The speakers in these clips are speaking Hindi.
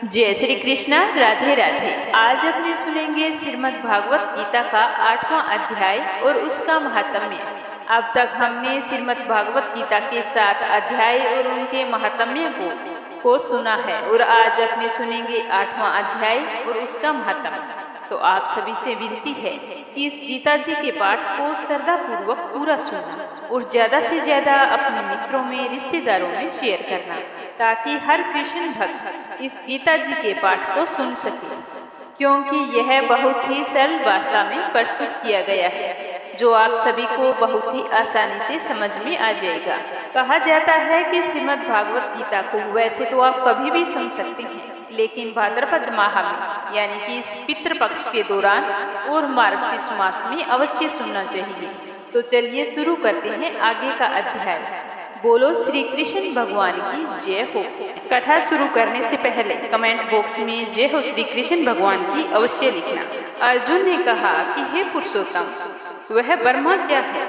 जय श्री कृष्णा। राधे राधे। आज अपने सुनेंगे श्रीमद् भागवत गीता का 8वां अध्याय और उसका महात्म्य। अब तक हमने श्रीमद् भागवत गीता के 7 अध्याय और उनके महात्म्य को सुना है और आज अपने सुनेंगे 8वां अध्याय और उसका महात्म्य। तो आप सभी से विनती है कि इस गीता जी के पाठ को श्रद्धा पूर्वक पूरा सुनना और ज्यादा से ज्यादा अपने मित्रों में, रिश्तेदारों में शेयर करना, ताकि हर कृष्ण भक्त इस गीता जी के पाठ को सुन सके, क्योंकि यह बहुत ही सरल भाषा में प्रस्तुत किया गया है जो आप सभी को बहुत ही आसानी से समझ में आ जाएगा। कहा जाता है कि श्रीमद् भागवत गीता को वैसे तो आप कभी भी सुन सकते हैं, लेकिन भाद्रपद माह में यानी कि इस पितृपक्ष के दौरान और मार्गशीर्ष मास में अवश्य सुनना चाहिए। तो चलिए शुरू करते हैं आगे का अध्याय। बोलो श्री कृष्ण भगवान की जय हो। कथा शुरू करने से पहले कमेंट बॉक्स में जय हो श्री कृष्ण भगवान की अवश्य लिखना। अर्जुन ने कहा कि हे पुरुषोत्तम, वह ब्रह्मा क्या है?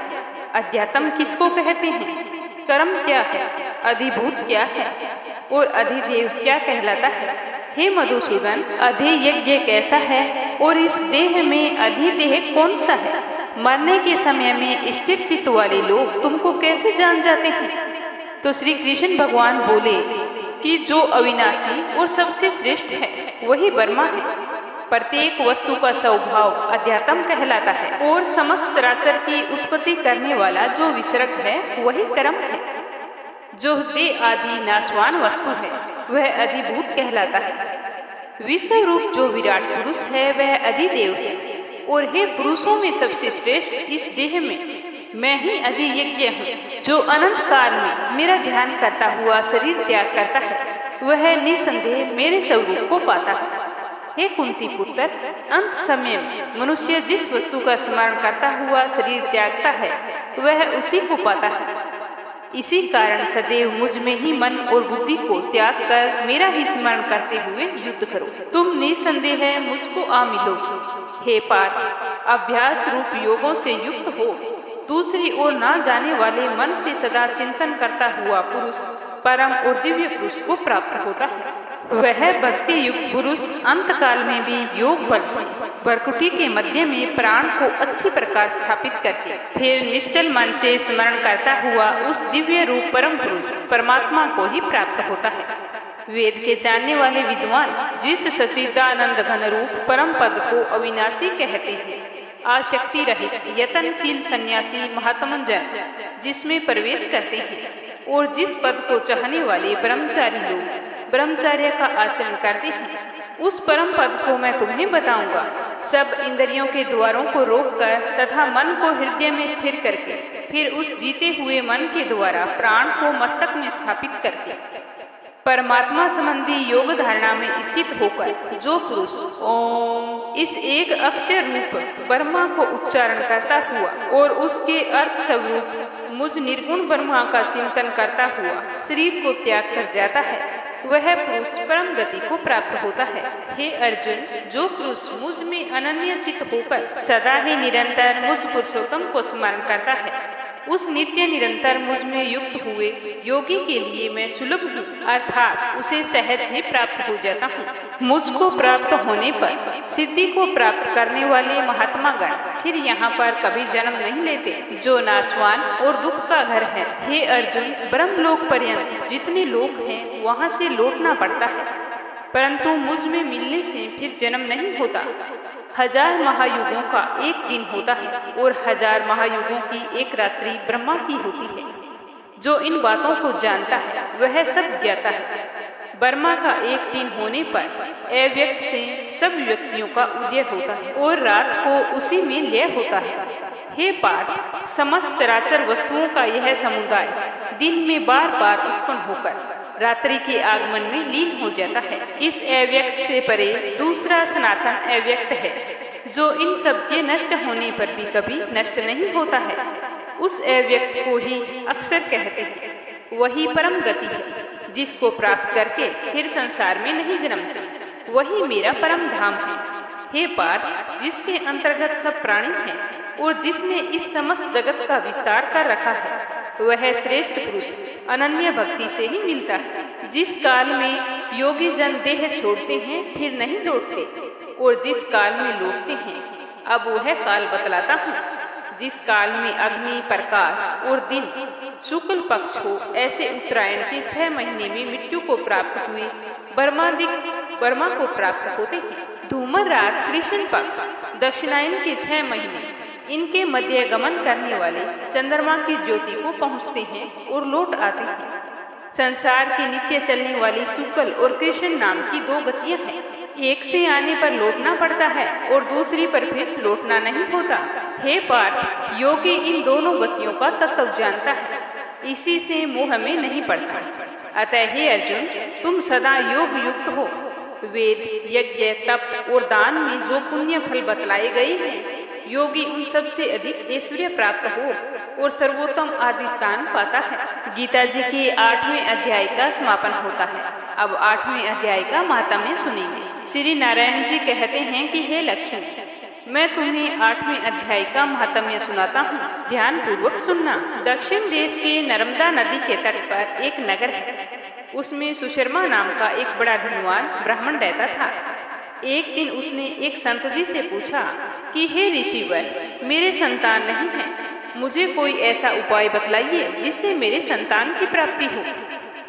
अध्यात्म किसको कहते हैं? कर्म क्या है? अधिभूत क्या है? और अधिदेव क्या कहलाता है? हे मधुसूदन, अधियज्ञ कैसा है और इस देह में अधिदेह कौन सा है? मरने के समय में स्थिर चित्त वाले लोग तुमको कैसे जान जाते हैं? तो श्री कृष्ण भगवान बोले कि जो अविनाशी और सबसे श्रेष्ठ है वही ब्रह्मा है। प्रत्येक वस्तु का स्वभाव अध्यात्म कहलाता है और समस्त चराचर की उत्पत्ति करने वाला जो विसर्ग है वही कर्म है। जो देह आदि नाशवान वस्तु है वह अधिभूत कहलाता है। विश्व रूप जो विराट पुरुष है वह अधिदेव है। और हे पुरुषों में सबसे श्रेष्ठ इस देह में मैं ही अधियज्ञ हूँ। जो अनंत काल में मेरा ध्यान करता हुआ शरीर त्याग करता है वह निसंदेह मेरे स्वरूप को पाता है। हे कुंती पुत्र, अंत समय में मनुष्य जिस वस्तु का स्मरण करता हुआ शरीर त्यागता है वह उसी को पाता है। इसी कारण सदैव मुझ में ही मन और बुद्धि को त्याग कर मेरा ही स्मरण करते हुए युद्ध करो। तुम निसंदेह मुझको आ मिलोगे। हे पार्थ, अभ्यास रूप योगों से युक्त हो दूसरी ओर ना जाने वाले मन से सदा चिंतन करता हुआ पुरुष परम और दिव्य पुरुष को प्राप्त होता है। वह भक्ति युक्त पुरुष अंत काल में भी योग बल से प्रकृति के मध्य में प्राण को अच्छी प्रकार स्थापित करके फिर निश्चल मन से स्मरण करता हुआ उस दिव्य रूप परम पुरुष परमात्मा को ही प्राप्त होता है। वेद के जानने वाले विद्वान जिस सच्चिदानंद घन रूप परम पद को अविनाशी कहते हैं, आसक्ति रहित यतनशील सन्यासी महात्मन जन जिसमें प्रवेश करते हैं और जिस पद को चाहने वाले ब्रह्मचारी लोग ब्रह्मचर्य का आचरण करते हैं, उस परम पद को मैं तुम्हें बताऊंगा। सब इंद्रियों के द्वारों को रोककर तथा मन को हृदय में स्थिर करके फिर उस जीते हुए मन के द्वारा प्राण को मस्तक में स्थापित करके परमात्मा संबंधी योग धारणा में स्थित होकर जो पुरुष ओम इस एक अक्षर रूप ब्रह्मा को उच्चारण करता हुआ और उसके अर्थ स्वरूप मुझ निर्गुण ब्रह्मा का चिंतन करता हुआ शरीर को त्याग कर जाता है, वह पुरुष परम गति को प्राप्त होता है। हे अर्जुन, जो पुरुष मुझ में अनन्य चित्त होकर सदा ही निरंतर मुझ पुरुषोत्तम को स्मरण करता है, उस नित्य निरंतर मुझ में युक्त हुए योगी के लिए मैं सुलभ हूँ, अर्थात उसे सहज ही प्राप्त हो जाता हूँ। मुझको प्राप्त होने पर सिद्धि को प्राप्त करने वाले महात्मा गण फिर यहाँ पर कभी जन्म नहीं लेते, जो नाशवान और दुख का घर है। हे अर्जुन, ब्रह्मलोक पर्यंत जितने लोक हैं वहाँ से लौटना पड़ता है, परंतु मुझ में मिलने से फिर जन्म नहीं होता। 1000 महायुगों का एक दिन होता है और 1000 महायुगों की एक रात्रि ब्रह्मा की होती है। जो इन बातों को जानता है वह सब ज्ञाता है। ब्रह्मा का एक दिन होने पर अव्यक्त से सब व्यक्तियों का उदय होता है और रात को उसी में लय होता है। हे पार्थ, समस्त चराचर वस्तुओं का यह समुदाय दिन में बार बार उत्पन्न होकर रात्रि के आगमन में लीन हो जाता है। इस अव्यक्त से परे दूसरा सनातन अव्यक्त है जो इन सब के नष्ट होने पर भी कभी नष्ट नहीं होता है। उस अव्यक्त को ही अक्षर कहते हैं। वही परम गति है जिसको प्राप्त करके फिर संसार में नहीं जन्मते। वही मेरा परम धाम है। हे पार्थ, जिसके अंतर्गत सब प्राणी हैं और जिसने इस समस्त जगत का विस्तार कर रखा है, वह श्रेष्ठ पुरुष अनन्य भक्ति से ही मिलता है। जिस काल में योगी जन देह छोड़ते हैं फिर नहीं लौटते, और जिस काल में लौटते हैं अब वह काल बतलाता हूँ। जिस काल में अग्नि प्रकाश और दिन शुक्ल पक्ष हो, ऐसे उत्तरायण के 6 महीने में मृत्यु को प्राप्त हुए बर्मा को प्राप्त होते हैं। धूमर रात कृष्ण पक्ष दक्षिणायन के 6 महीने इनके मध्य गमन करने वाले चंद्रमा की ज्योति को पहुँचते हैं और लौट आते हैं। संसार की नित्य चलने वाली शुक्ल और कृष्ण नाम की 2 गतियां हैं। एक से आने पर लौटना पड़ता है और दूसरी पर फिर लौटना नहीं होता। हे पार्थ, योगी इन दोनों गतियों का तत्व जानता है, इसी से मोह में नहीं पड़ता। अतः हे अर्जुन, तुम सदा योग युक्त हो। वेद, यज्ञ, तप और दान में जो पुण्य फल बतलाए गए हैं, योगी उन सबसे अधिक ऐश्वर्य प्राप्त हो और सर्वोत्तम आदि स्थान पाता है। गीता जी के 8वें अध्याय का समापन होता है। अब 8वें अध्याय का महात्म्य सुनेंगे। श्री नारायण जी कहते हैं कि हे लक्ष्मी, मैं तुम्हें 8वें अध्याय का महात्म्य सुनाता हूँ, ध्यान पूर्वक सुनना। दक्षिण देश के नर्मदा नदी के तट पर एक नगर है। उसमें सुशर्मा नाम का एक बड़ा धनवान ब्राह्मण रहता था। एक दिन उसने एक संत जी से पूछा कि हे ऋषिवर, मेरे संतान नहीं है, मुझे कोई ऐसा उपाय बतलाइए जिससे मेरे संतान की प्राप्ति हो।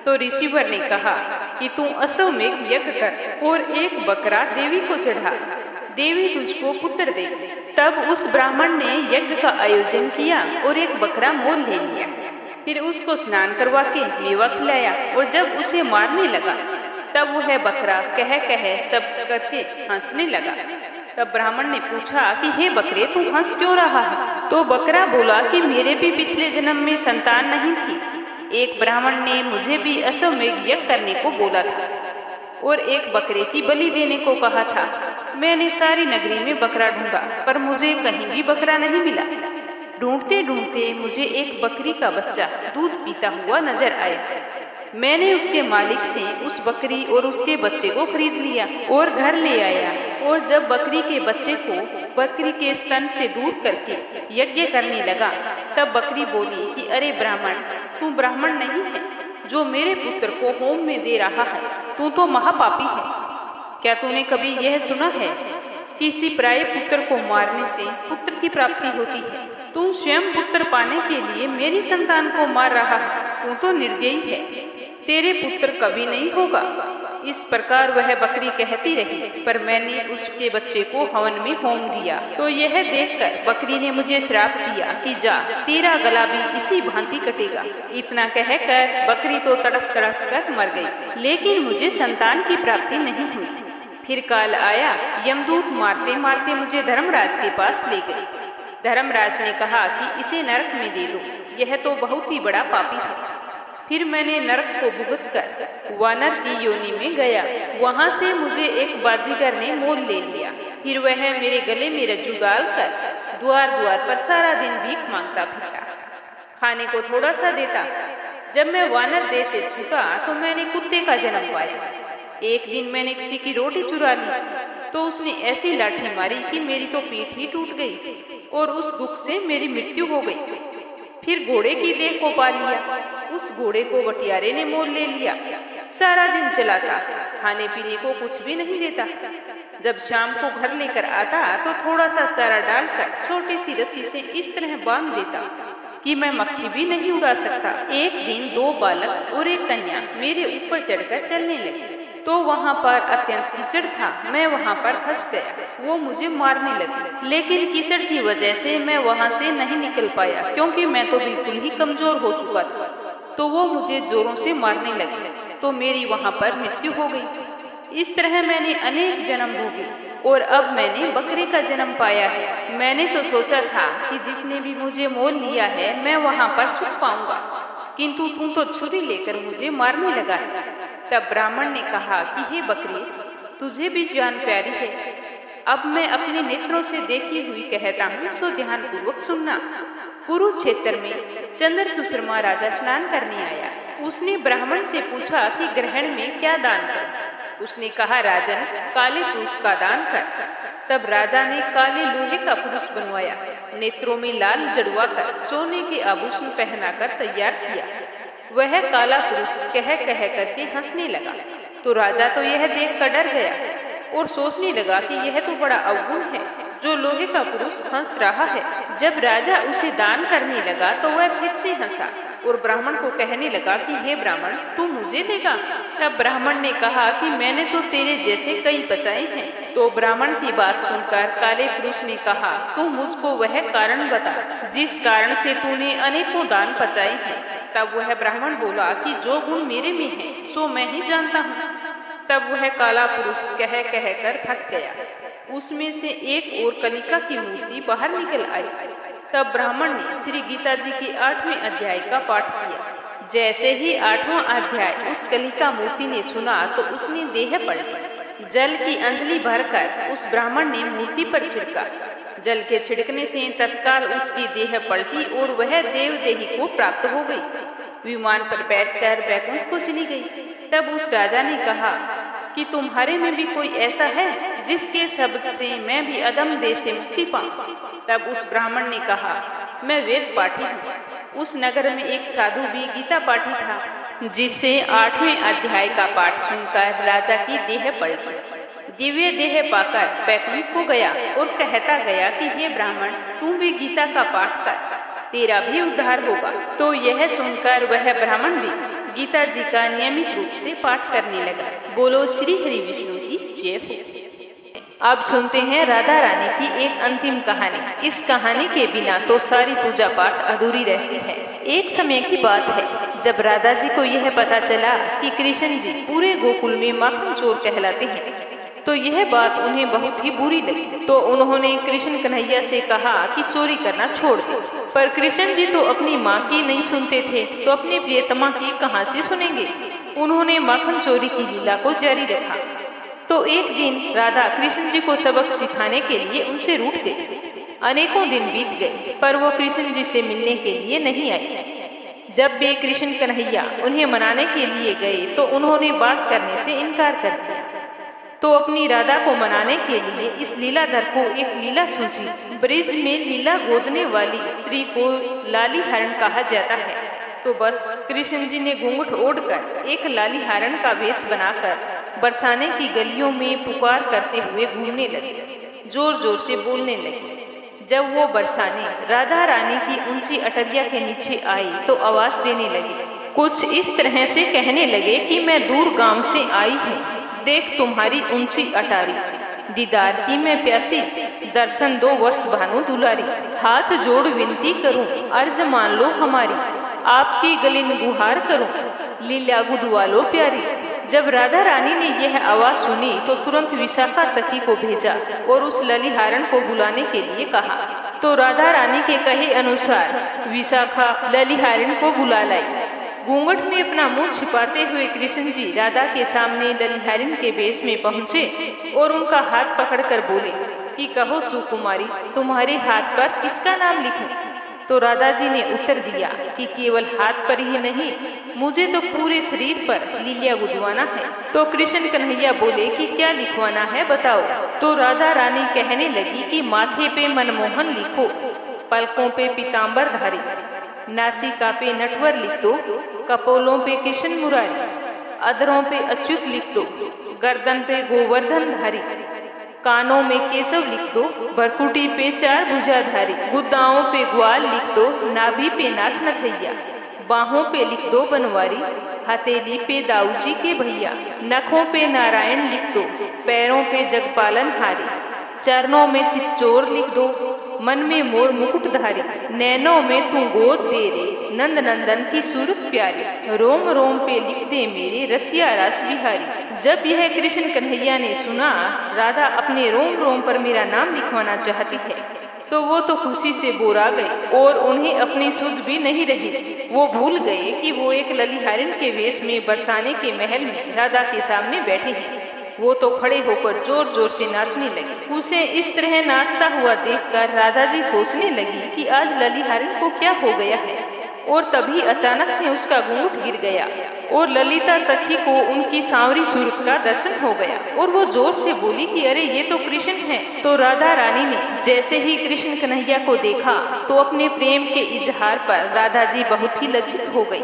तो ऋषिवर ने कहा कि तू अश्वमेध यज्ञ कर और एक बकरा देवी को चढ़ा, देवी तुझको पुत्र देगी। तब उस ब्राह्मण ने यज्ञ का आयोजन किया और एक बकरा मोल ले लिया। फिर उसको स्नान करवा के मेवा खिलाया और जब उसे मारने लगा तब वह बकरा कह कह सब करके हंसने लगा। तब ब्राह्मण ने पूछा कि हे बकरे, तू हंस क्यों रहा है? तो बकरा बोला कि मेरे भी पिछले जन्म में संतान नहीं थी। एक ब्राह्मण ने मुझे भी अश्वमेध यज्ञ करने को बोला था और एक बकरे की बलि देने को कहा था। मैंने सारी नगरी में बकरा ढूंढा पर मुझे कहीं भी बकरा नहीं मिला। ढूंढते ढूंढते मुझे एक बकरी का बच्चा दूध पीता हुआ नजर आया। मैंने उसके मालिक से उस बकरी और उसके बच्चे को खरीद लिया और घर ले आया, और जब बकरी के बच्चे को बकरी के स्तन से दूध करके यज्ञ करने लगा तब बकरी बोली कि अरे ब्राह्मण, तू ब्राह्मण नहीं है जो मेरे पुत्र को होम में दे रहा है, तू तो महापापी है। क्या तूने कभी यह सुना है किसी पराये पुत्र को मारने से पुत्र की प्राप्ति होती है? तू स्वयं पुत्र पाने के लिए मेरी संतान को मार रहा है, तू तो निर्दयी है, तेरे पुत्र कभी नहीं होगा। इस प्रकार वह बकरी कहती रही, पर मैंने उसके बच्चे को हवन में होम दिया। तो यह देखकर बकरी ने मुझे श्राप दिया कि जा, तेरा गला भी इसी भांति कटेगा। इतना कहकर बकरी तो तड़प तड़प कर मर गई, लेकिन मुझे संतान की प्राप्ति नहीं हुई। फिर काल आया, यमदूत मारते मारते मुझे धर्मराज के पास ले गए। धर्मराज ने कहा कि इसे नरक में दे दो, यह तो बहुत ही बड़ा पापी है। फिर मैंने नरक को भुगत कर वानर की योनि में गया। वहां से मुझे एक बाजीगर ने मोल ले लिया। फिर वह मेरे गले में रज्जू डालकर द्वार द्वार पर सारा दिन भीख मांगता फिरता, खाने को थोड़ा सा देता। जब मैं वानर देश से छूटा तो मैंने कुत्ते का जन्म पाया। एक दिन मैंने किसी की रोटी चुरा ली तो उसने ऐसी लाठी मारी कि मेरी तो पीठ ही टूट गई और उस दुख से मेरी मृत्यु हो गई। फिर घोड़े की देह को पा लिया, उस घोड़े को बटियारे ने मोल ले लिया। सारा दिन चलाता, खाने पीने को कुछ भी नहीं देता। जब शाम को घर लेकर आता तो थोड़ा सा चारा डालकर छोटी सी रस्सी से इस तरह बांध देता कि मैं मक्खी भी नहीं उड़ा सकता। एक दिन 2 बालक और एक कन्या मेरे ऊपर चढ़कर चलने लगे तो वहाँ पर अत्यंत कीचड़ था। मैं वहाँ पर फंस गया, वो मुझे मारने लगी, लेकिन कीचड़ की वजह से मैं वहाँ से नहीं निकल पाया क्योंकि मैं तो बिल्कुल ही कमजोर हो चुका था। तो वो मुझे जोरों से मारने लगे तो मेरी वहाँ पर मृत्यु हो गई। इस तरह मैंने अनेक जन्म भोगे और अब मैंने बकरे का जन्म पाया है। मैंने तो सोचा था कि जिसने भी मुझे मोल लिया है मैं वहाँ पर सुख पाऊंगा, किंतु तू तो छुरी लेकर मुझे मारने लगा है। तब ब्राह्मण ने कहा कि हे बकरी, तुझे भी जान प्यारी है। अब मैं अपने नेत्रों से देखी हुई कहता हूँ, सो ध्यान पूर्वक सुनना। कुरुक्षेत्र में चंद्र सुशर्मा राजा स्नान करने आया। उसने ब्राह्मण से पूछा कि ग्रहण में क्या दान कर। उसने कहा, राजन, काले पुरुष का दान कर। तब राजा ने काले लोहे का पुरुष बनवाया, नेत्रों में लाल जड़वा कर सोने के आभूषण पहनाकर तैयार किया। वह काला पुरुष कह कह करके हंसने लगा। तो राजा तो यह देखकर डर गया और सोचने लगा कि यह तो बड़ा अवगुण है जो लोहे का पुरुष हंस रहा है। जब राजा उसे दान करने लगा तो वह फिर से हंसा और ब्राह्मण को कहने लगा कि हे ब्राह्मण, तू मुझे देगा? तब ब्राह्मण ने कहा कि मैंने तो तेरे जैसे कई बचाए हैं। तो ब्राह्मण की बात सुनकर काले पुरुष ने कहा, तू मुझको वह कारण बता जिस कारण से तूने अनेकों दान बचाए हैं। तब वह ब्राह्मण बोला कि जो गुण मेरे में है सो मैं ही जानता हूँ। तब वह काला पुरुष कह कर थक गया। उसमें से एक और कलिका की मूर्ति बाहर निकल आई। तब ब्राह्मण ने श्री गीता जी के 8वें अध्याय का पाठ किया। जैसे ही 8वां अध्याय उस कलिका मूर्ति ने सुना तो उसने देह पलटी। जल की अंजलि भरकर उस ब्राह्मण ने मूर्ति पर छिड़का। जल के छिड़कने से तत्काल उसकी देह पलटी और वह देवदेही को प्राप्त हो गई। विमान पर बैठकर बैकुंठ को चली गई। तब उस राजा ने कहा कि तुम्हारे में भी कोई ऐसा है जिसके शब्द से मैं भी अदम देह से मुक्ति पाऊं। तब उस ब्राह्मण ने कहा, मैं वेद पाठी हूँ। उस नगर में एक साधु भी गीता पाठी था जिससे 8वें अध्याय का पाठ सुनकर राजा की देह पलटी। दिव्य देह पाकर बैकुंठ को गया और कहता गया कि हे ब्राह्मण, तुम भी गीता का पाठ कर, तेरा भी उद्धार होगा। तो यह सुनकर वह ब्राह्मण भी गीता जी का नियमित रूप से पाठ करने लगा। बोलो श्री हरि विष्णु की जय हो। अब सुनते हैं राधा रानी की एक अंतिम कहानी। इस कहानी के बिना तो सारी पूजा पाठ अधूरी रहती है। एक समय की बात है जब राधा जी को यह पता चला कि कृष्ण जी पूरे गोकुल में माखन चोर कहलाते हैं, तो यह बात उन्हें बहुत ही बुरी लगी। तो उन्होंने कृष्ण कन्हैया से कहा कि चोरी करना छोड़ दे। पर कृष्ण जी तो अपनी माँ की नहीं सुनते थे, तो अपनी प्रियतमा की कहाँ से सुनेंगे। उन्होंने माखन चोरी की लीला को जारी रखा। तो एक दिन राधा कृष्ण जी को सबक सिखाने के लिए उनसे रूठ गई। अनेकों दिन बीत गए पर वो कृष्ण जी से मिलने के लिए नहीं आई। जब वे कृष्ण कन्हैया उन्हें मनाने के लिए गए तो उन्होंने बात करने से इनकार कर दिया। तो अपनी राधा को मनाने के लिए इस लीलाधर को एक लीला सूझी। ब्रिज में लीला गोदने वाली स्त्री को लाली हरण कहा जाता है। तो बस कृष्ण जी ने घूंघट ओढ़कर एक लाली हरण का वेश बनाकर बरसाने की गलियों में पुकार करते हुए घूमने लगे, जोर जोर से बोलने लगे। जब वो बरसाने राधा रानी की ऊंची अटरिया के नीचे आई तो आवाज देने लगे। कुछ इस तरह से कहने लगे कि मैं दूर गांव से आई हूँ, देख तुम्हारी ऊंची अटारी, दीदार की मैं प्यासी, दर्शन दो वर्ष भानु दुलारी। हाथ जोड़ विनती करूं, अर्ज मान लो हमारी, आपकी गलिन गुहार करूं, लीला गुदवालो प्यारी। जब राधा रानी ने यह आवाज सुनी तो तुरंत विशाखा सखी को भेजा और उस ललिहारण को बुलाने के लिए कहा। तो राधा रानी के कहे अनुसार विशाखा ललिहारण को बुला लाई। घूंघट में अपना मुंह छिपाते हुए कृष्ण जी राधा के सामने ललिहारिन के वेश में पहुँचे और उनका हाथ पकड़कर बोले कि कहो सुकुमारी, तुम्हारे हाथ पर किसका नाम लिखूं? तो राधा जी ने उत्तर दिया कि केवल हाथ पर ही नहीं, मुझे तो पूरे शरीर पर लीलिया गुदवाना है। तो कृष्ण कन्हैया बोले कि क्या लिखवाना है बताओ। तो राधा रानी कहने लगी कि माथे पे मनमोहन लिखो, पलकों पे पीताम्बर धारी, नासिका पे नटवर लिख दो, कपोलों पे कृष्ण मुरारी, अधरों पे अच्युत लिख दो, गर्दन पे गोवर्धन धारी, कानों में केशव लिख दो, भरकुटी पे 4 भुजाधारी, गुद्दाओं पे ग्वाल लिख दो, नाभि पे नाथ नथैया, बाहों पे लिख दो बनवारी, हथेली पे दाऊजी के भैया, नखों पे नारायण लिख दो, पैरों पे जगपालन हारी, चरणों में चिच्चोर लिख दो, मन में मोर मुकुटधारी, नैनों में तू गोद दे रे, नंद नंदन की सूरत प्यारी, रोम रोम पे लिख दे मेरे रसिया रास बिहारी। जब यह कृष्ण कन्हैया ने सुना राधा अपने रोम रोम पर मेरा नाम लिखवाना चाहती है तो वो तो खुशी से बोरा गए और उन्हें अपनी सुध भी नहीं रही। वो भूल गए कि वो एक ललिहारिन के वेश में बरसाने के महल में राधा के सामने बैठे हैं। वो तो खड़े होकर जोर जोर से नाचने लगे। उसे इस तरह नाचता हुआ देखकर राधा जी सोचने लगी कि आज ललिहारिन को क्या हो गया है। और तभी अचानक से उसका घूंघट गिर गया और ललिता सखी को उनकी सांवरी सूरत का दर्शन हो गया और वो जोर से बोली कि अरे ये तो कृष्ण है। तो राधा रानी ने जैसे ही कृष्ण कन्हैया को देखा तो अपने प्रेम के इजहार पर राधा जी बहुत ही लज्जित हो गई।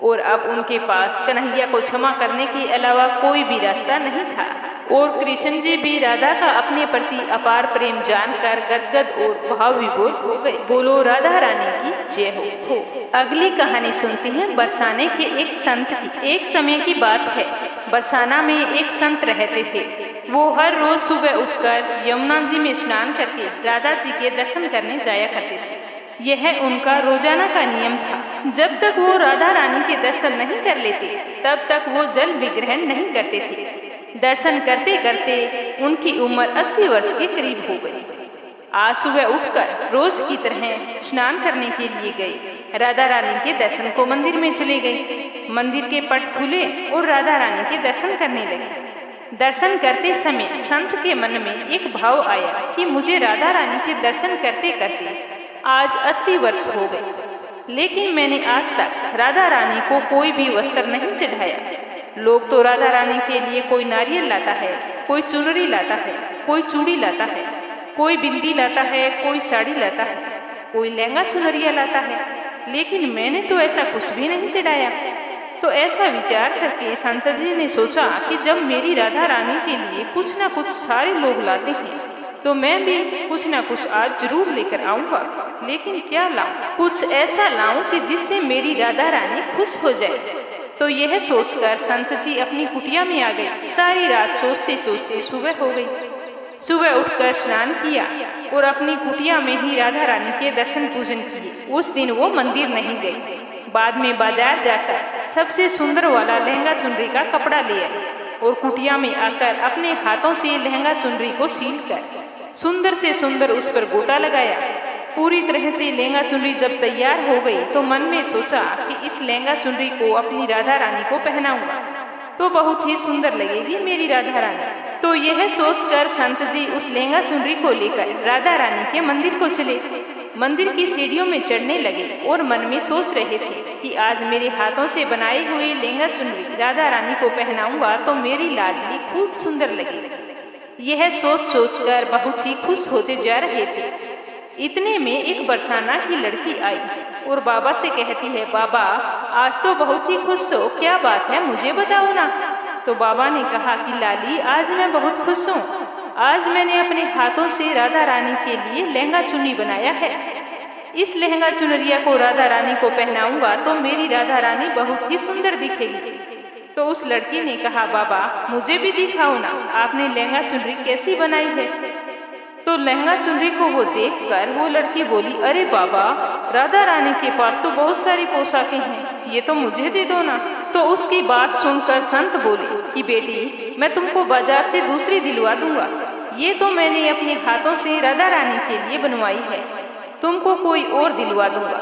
और अब उनके पास कन्हैया को क्षमा करने के अलावा कोई भी रास्ता नहीं था। और कृष्ण जी भी राधा का अपने प्रति अपार प्रेम जानकर गदगद और भाव विभोर हो गए। बोलो राधा रानी की जय हो। अगली कहानी सुनते हैं बरसाने के एक संत की। एक समय की बात है, बरसाना में एक संत रहते थे। वो हर रोज सुबह उठकर यमुना जी में स्नान करके राधा जी के दर्शन करने जाया करते थे। यह उनका रोजाना का नियम था। जब तक वो राधा रानी के दर्शन नहीं कर लेते तब तक वो जल विग्रहण नहीं करते थे। दर्शन करते करते उनकी उम्र 80 वर्ष के करीब हो गई। आज सुबह उठकर रोज की तरह स्नान करने के लिए गए। राधा रानी के दर्शन को मंदिर में चले गए। मंदिर के पट खुले और राधा रानी के दर्शन करने लगे। दर्शन करते समय संत के मन में एक भाव आया कि मुझे राधा रानी के दर्शन करते करते आज 80 वर्ष हो गए, लेकिन मैंने आज तक राधा रानी को कोई भी वस्त्र नहीं चढ़ाया। लोग तो राधा रानी के लिए कोई नारियल लाता है, कोई चुनरी लाता है, कोई चूड़ी लाता है, कोई बिंदी लाता है, कोई साड़ी लाता है, कोई लहंगा चुनरिया लाता है, लेकिन मैंने तो ऐसा कुछ भी नहीं चढ़ाया। तो ऐसा विचार करके संत जी ने सोचा कि जब मेरी राधा रानी के लिए कुछ ना कुछ सारे लोग लाते हैं तो मैं भी कुछ ना कुछ आज जरूर लेकर आऊंगा। लेकिन क्या लाऊं? कुछ ऐसा लाऊं कि जिससे मेरी राधा रानी खुश हो जाए। तो यह सोचकर संत जी अपनी कुटिया में आ गए। सारी रात सोचते सोचते सुबह हो गई। सुबह उठकर स्नान किया और अपनी कुटिया में ही राधा रानी के दर्शन पूजन किए। उस दिन वो मंदिर नहीं गई। बाद में बाजार जाकर सबसे सुंदर वाला लहंगा चुनरी का कपड़ा ले आई और कुटिया में आकर अपने हाथों से लहंगा चुनरी को सील कर सुंदर से सुंदर उस पर गोटा लगाया। पूरी तरह से लहंगा चुनरी जब तैयार हो गई तो मन में सोचा कि इस लहंगा चुनरी को अपनी राधा रानी को पहनाऊंगा तो बहुत ही सुंदर लगेगी मेरी राधा रानी। तो यह सोचकर संत जी उस लहंगा चुनरी को लेकर राधा रानी के मंदिर को चले। मंदिर की सीढ़ियों में चढ़ने लगे और मन में सोच रहे थे कि आज मेरे हाथों से बनाए हुए लहंगा चुनरी राधा रानी को पहनाऊंगा तो मेरी लाडली खूब सुंदर लगेगी। यह सोच सोचकर बहुत ही खुश होते जा रहे थे। इतने में एक बरसाना की लड़की आई और बाबा से कहती है, बाबा आज तो बहुत ही खुश हो, क्या बात है मुझे बताओ ना। तो बाबा ने कहा कि लाली आज मैं बहुत खुश हूँ। आज मैंने अपने हाथों से राधा रानी के लिए लहंगा चुन्नी बनाया है। इस लहंगा चुनरिया को राधा रानी को पहनाऊंगा तो मेरी राधा रानी बहुत ही सुंदर दिखेगी। तो उस लड़की ने कहा, बाबा मुझे भी दिखाओ ना, आपने लहंगा चुनरी कैसी बनाई है। तो लहंगा चुनरी को वो देखकर वो लड़की बोली, अरे बाबा राधा रानी के पास तो बहुत सारी पोशाकें हैं, ये तो मुझे दे दो ना। तो उसकी बात सुनकर संत बोले कि बेटी मैं तुमको बाजार से दूसरी दिलवा दूंगा, ये तो मैंने अपने हाथों से राधा रानी के लिए बनवाई है, तुमको कोई और दिलवा दूंगा।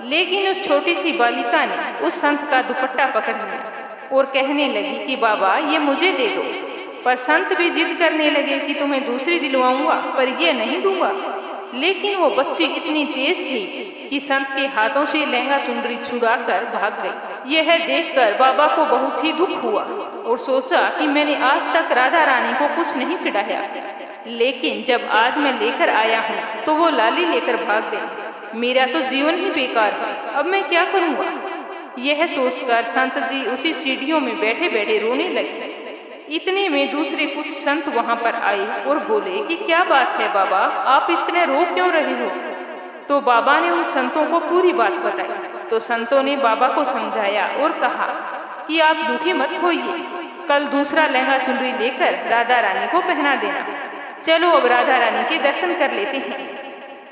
लेकिन उस छोटी सी बालिका ने उस संत का दुपट्टा पकड़ लिया और कहने लगी कि बाबा ये मुझे दे दो। पर संत भी जिद करने लगे कि तुम्हें दूसरी दिलवाऊंगा पर ये नहीं दूंगा। लेकिन वो बच्ची इतनी तेज थी कि संत के हाथों से लहंगा चुनरी छुड़ाकर भाग गई। यह देखकर बाबा को बहुत ही दुख हुआ और सोचा कि मैंने आज तक राधा रानी को कुछ नहीं चढ़ाया, लेकिन जब आज मैं लेकर आया हूँ तो वो लाली लेकर भाग गई। मेरा तो जीवन ही बेकार है, अब मैं क्या करूँगा। यह सोचकर संत जी उसी सीढ़ियों में बैठे बैठे रोने लगे। इतने में दूसरे कुछ संत वहां पर आए और बोले कि क्या बात है बाबा, आप इस तरह रो क्यों रहे हो। तो बाबा ने उन संतों को पूरी बात बताई। तो संतों ने बाबा को समझाया और कहा कि आप दुखी मत होइए, कल दूसरा लहंगा चुनरी लेकर राधा रानी को पहना देना। चलो अब राधा रानी के दर्शन कर लेते हैं।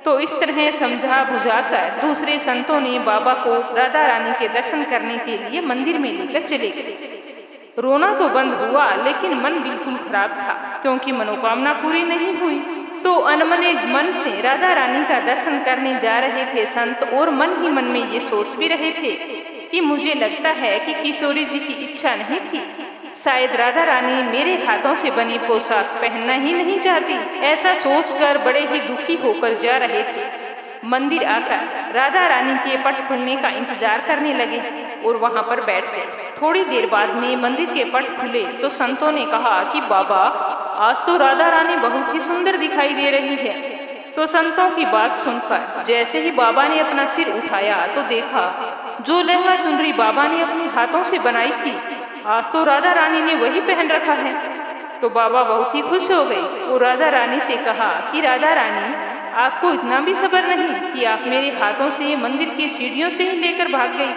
तो इस तरह समझा बुझाकर दूसरे संतों ने बाबा को राधा रानी के दर्शन करने के लिए मंदिर में लेकर चले गए। रोना तो बंद हुआ लेकिन मन बिल्कुल खराब था, क्योंकि मनोकामना पूरी नहीं हुई। तो अनमने मन से राधा रानी का दर्शन करने जा रहे थे संत, और मन ही मन में ये सोच भी रहे थे कि मुझे लगता है कि किशोरी जी की इच्छा नहीं थी, शायद राधा रानी मेरे हाथों से बनी पोशाक पहनना ही नहीं चाहती। ऐसा सोचकर बड़े ही दुखी होकर जा रहे थे। मंदिर आकर राधा रानी के पट खुलने का इंतजार करने लगे और वहां पर बैठ गए। थोड़ी देर बाद में मंदिर के पट खुले तो संतों ने कहा कि बाबा आज तो राधा रानी बहुत ही सुंदर दिखाई दे रही है। तो संतों की बात सुनकर जैसे ही बाबा ने अपना सिर उठाया तो देखा जो लहंगा चुनरी बाबा ने अपने हाथों से बनाई थी, आज तो राधा रानी ने वही पहन रखा है। तो बाबा बहुत ही खुश हो गए और राधा रानी से कहा कि राधा रानी, आपको इतना भी सब्र नहीं कि आप मेरे हाथों से मंदिर की सीढ़ियों से ही लेकर भाग गई?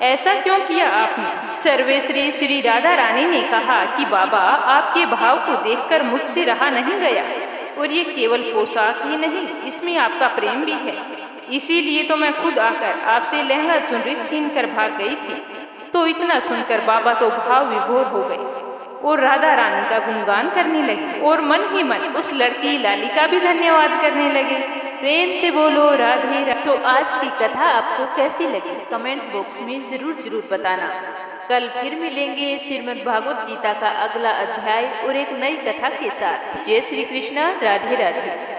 ऐसा क्यों किया आपने? सर्वेश्वरी श्री राधा रानी ने कहा कि बाबा, आपके भाव को देखकर मुझसे रहा नहीं गया, और ये केवल पोशाक ही नहीं, इसमें आपका प्रेम भी है। इसीलिए तो मैं खुद आकर आपसे लहंगा चुनरी छीन कर भाग गई थी। तो इतना सुनकर बाबा तो भाव विभोर हो गए और राधा रानी का गुणगान करने लगे और मन ही मन उस लड़की लाली का भी धन्यवाद करने लगे। प्रेम से बोलो राधे राधे। तो आज की कथा आपको कैसी लगी कमेंट बॉक्स में जरूर बताना। कल फिर मिलेंगे श्रीमद् भागवत गीता का अगला अध्याय और एक नई कथा के साथ। जय श्री कृष्णा, राधे राधे।